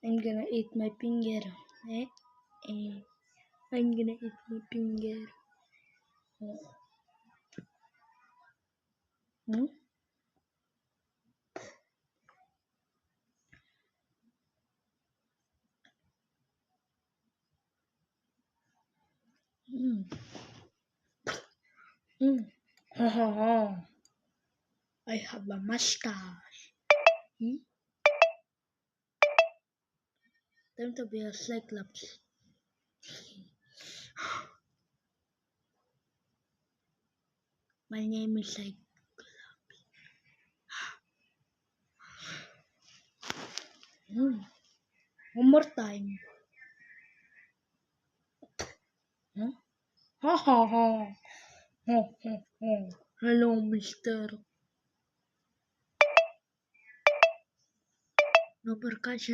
I'm gonna eat my finger. Eh? I'm gonna eat my finger. Hmm? Mm. Mm. Ha ha ha. I have a mustache. Hmm? Time to be a cyclops. My name is Cyclops. One more time. Huh? Ha ha ha. Ha ha ha. Hello, mister. No percussion.